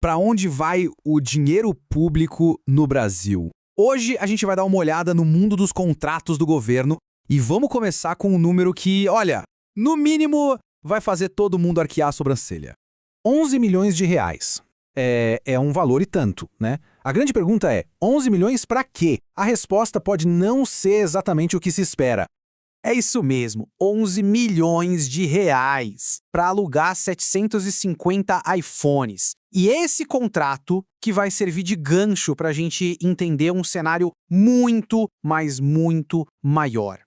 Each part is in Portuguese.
para onde vai o dinheiro público no Brasil? Hoje a gente vai dar uma olhada no mundo dos contratos do governo e vamos começar com um número que, olha, no mínimo vai fazer todo mundo arquear a sobrancelha. 11 milhões de reais. É um valor e tanto, né? A grande pergunta é, 11 milhões para quê? A resposta pode não ser exatamente o que se espera. É isso mesmo, 11 milhões de reais para alugar 750 iPhones. E esse contrato que vai servir de gancho para a gente entender um cenário muito, mas muito maior.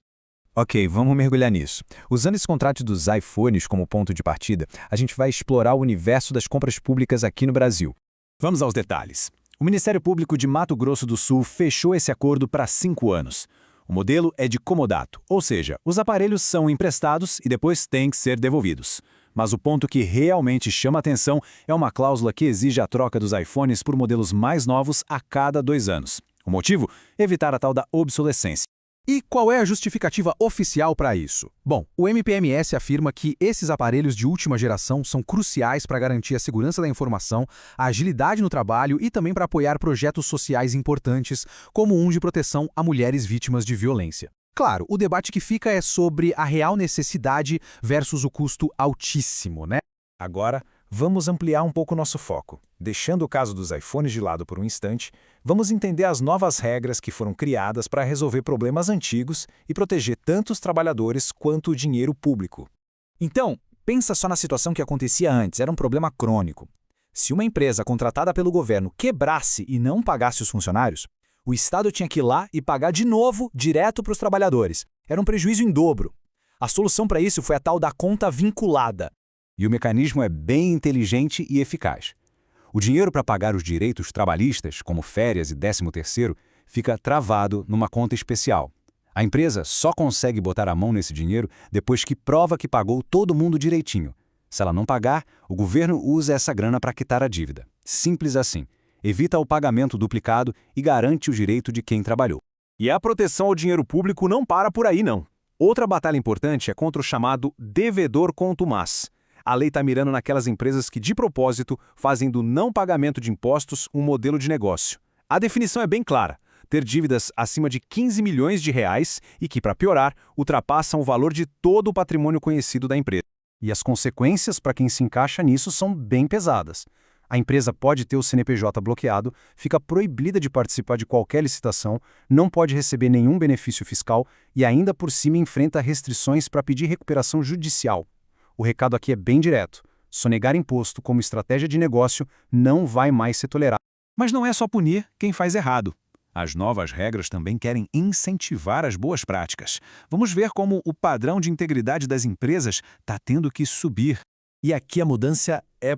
Ok, vamos mergulhar nisso. Usando esse contrato dos iPhones como ponto de partida, a gente vai explorar o universo das compras públicas aqui no Brasil. Vamos aos detalhes. O Ministério Público de Mato Grosso do Sul fechou esse acordo para 5 anos. O modelo é de comodato, ou seja, os aparelhos são emprestados e depois têm que ser devolvidos. Mas o ponto que realmente chama atenção é uma cláusula que exige a troca dos iPhones por modelos mais novos a cada 2 anos. O motivo? Evitar a tal da obsolescência. E qual é a justificativa oficial para isso? Bom, o MPMS afirma que esses aparelhos de última geração são cruciais para garantir a segurança da informação, a agilidade no trabalho e também para apoiar projetos sociais importantes, como um de proteção a mulheres vítimas de violência. Claro, o debate que fica é sobre a real necessidade versus o custo altíssimo, né? Agora, vamos ampliar um pouco nosso foco. Deixando o caso dos iPhones de lado por um instante, vamos entender as novas regras que foram criadas para resolver problemas antigos e proteger tanto os trabalhadores quanto o dinheiro público. Então, pensa só na situação que acontecia antes, era um problema crônico. Se uma empresa contratada pelo governo quebrasse e não pagasse os funcionários, o Estado tinha que ir lá e pagar de novo, direto para os trabalhadores. Era um prejuízo em dobro. A solução para isso foi a tal da conta vinculada. E o mecanismo é bem inteligente e eficaz. O dinheiro para pagar os direitos trabalhistas, como férias e 13º, fica travado numa conta especial. A empresa só consegue botar a mão nesse dinheiro depois que prova que pagou todo mundo direitinho. Se ela não pagar, o governo usa essa grana para quitar a dívida. Simples assim. Evita o pagamento duplicado e garante o direito de quem trabalhou. E a proteção ao dinheiro público não para por aí, não. Outra batalha importante é contra o chamado devedor contumaz. A lei está mirando naquelas empresas que, de propósito, fazem do não pagamento de impostos um modelo de negócio. A definição é bem clara: ter dívidas acima de 15 milhões de reais e que, para piorar, ultrapassam o valor de todo o patrimônio conhecido da empresa. E as consequências para quem se encaixa nisso são bem pesadas. A empresa pode ter o CNPJ bloqueado, fica proibida de participar de qualquer licitação, não pode receber nenhum benefício fiscal e ainda por cima enfrenta restrições para pedir recuperação judicial. O recado aqui é bem direto. Sonegar imposto como estratégia de negócio não vai mais ser tolerado. Mas não é só punir quem faz errado. As novas regras também querem incentivar as boas práticas. Vamos ver como o padrão de integridade das empresas está tendo que subir. E aqui a mudança é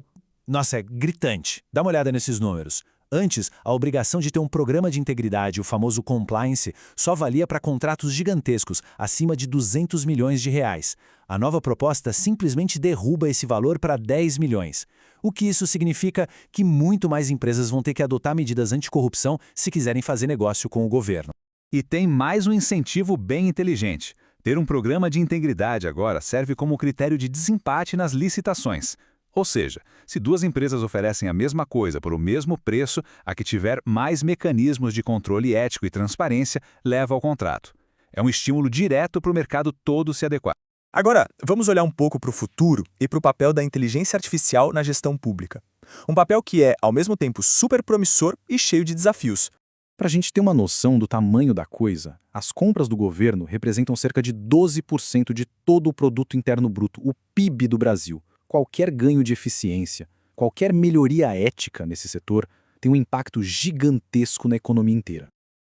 gritante. Dá uma olhada nesses números. Antes, a obrigação de ter um programa de integridade, o famoso compliance, só valia para contratos gigantescos, acima de 200 milhões de reais. A nova proposta simplesmente derruba esse valor para 10 milhões. O que isso significa? Que muito mais empresas vão ter que adotar medidas anticorrupção se quiserem fazer negócio com o governo. E tem mais um incentivo bem inteligente. Ter um programa de integridade agora serve como critério de desempate nas licitações. Ou seja, se 2 empresas oferecem a mesma coisa por o mesmo preço, a que tiver mais mecanismos de controle ético e transparência leva ao contrato. É um estímulo direto para o mercado todo se adequar. Agora, vamos olhar um pouco para o futuro e para o papel da inteligência artificial na gestão pública. Um papel que é, ao mesmo tempo, super promissor e cheio de desafios. Para a gente ter uma noção do tamanho da coisa, as compras do governo representam cerca de 12% de todo o produto interno bruto, o PIB do Brasil. Qualquer ganho de eficiência, qualquer melhoria ética nesse setor tem um impacto gigantesco na economia inteira.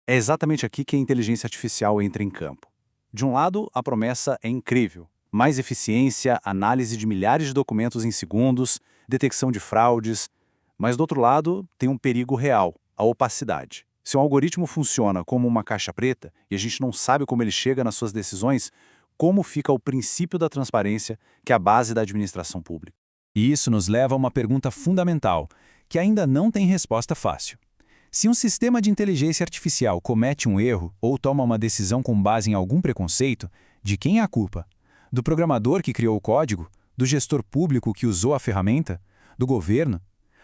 É exatamente aqui que a inteligência artificial entra em campo. De um lado, a promessa é incrível. Mais eficiência, análise de milhares de documentos em segundos, detecção de fraudes. Mas do outro lado, tem um perigo real, a opacidade. Se um algoritmo funciona como uma caixa preta e a gente não sabe como ele chega nas suas decisões, como fica o princípio da transparência, que é a base da administração pública? E isso nos leva a uma pergunta fundamental, que ainda não tem resposta fácil. Se um sistema de inteligência artificial comete um erro ou toma uma decisão com base em algum preconceito, de quem é a culpa? Do programador que criou o código? Do gestor público que usou a ferramenta? Do governo?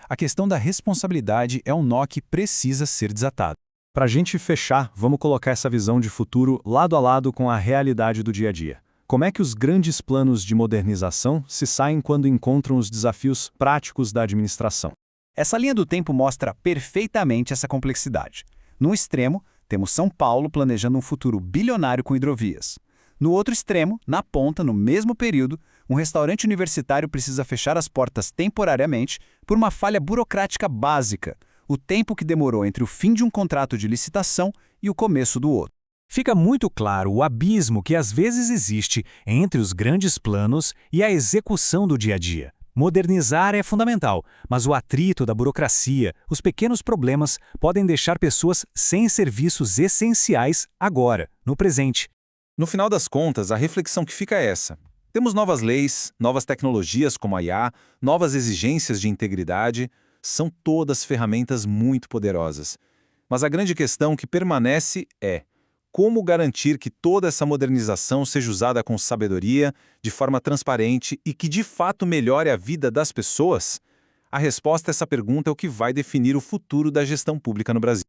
A questão da responsabilidade é um nó que precisa ser desatado. Para a gente fechar, vamos colocar essa visão de futuro lado a lado com a realidade do dia a dia. Como é que os grandes planos de modernização se saem quando encontram os desafios práticos da administração? Essa linha do tempo mostra perfeitamente essa complexidade. No extremo, temos São Paulo planejando um futuro bilionário com hidrovias. No outro extremo, na ponta, no mesmo período, um restaurante universitário precisa fechar as portas temporariamente por uma falha burocrática básica, o tempo que demorou entre o fim de um contrato de licitação e o começo do outro. Fica muito claro o abismo que às vezes existe entre os grandes planos e a execução do dia a dia. Modernizar é fundamental, mas o atrito da burocracia, os pequenos problemas, podem deixar pessoas sem serviços essenciais agora, no presente. No final das contas, a reflexão que fica é essa. Temos novas leis, novas tecnologias como a IA, novas exigências de integridade, são todas ferramentas muito poderosas. Mas a grande questão que permanece é: como garantir que toda essa modernização seja usada com sabedoria, de forma transparente e que de fato melhore a vida das pessoas? A resposta a essa pergunta é o que vai definir o futuro da gestão pública no Brasil.